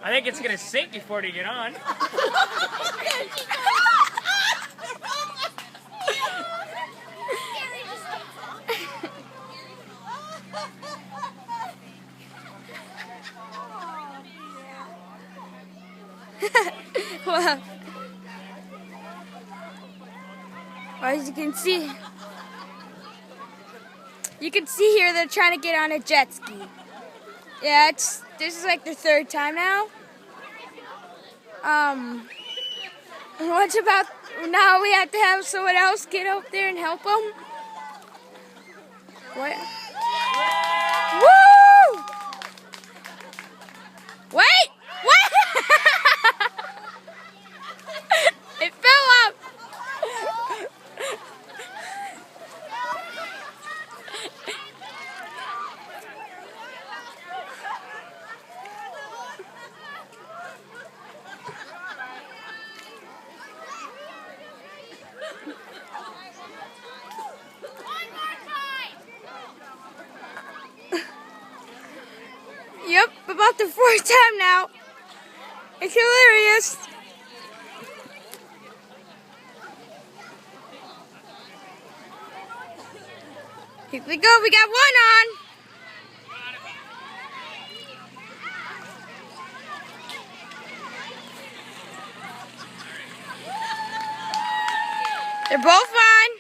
I think it's gonna sink before they get on. Well, as you can see here they're trying to get on a jet ski. Yeah, this is like their third time now. What's about now? We have to have someone else get up there and help them. What? Woo! Wait! What? It fell up. Yep, about the fourth time now. It's hilarious. Here we go, we got one on. They're both on.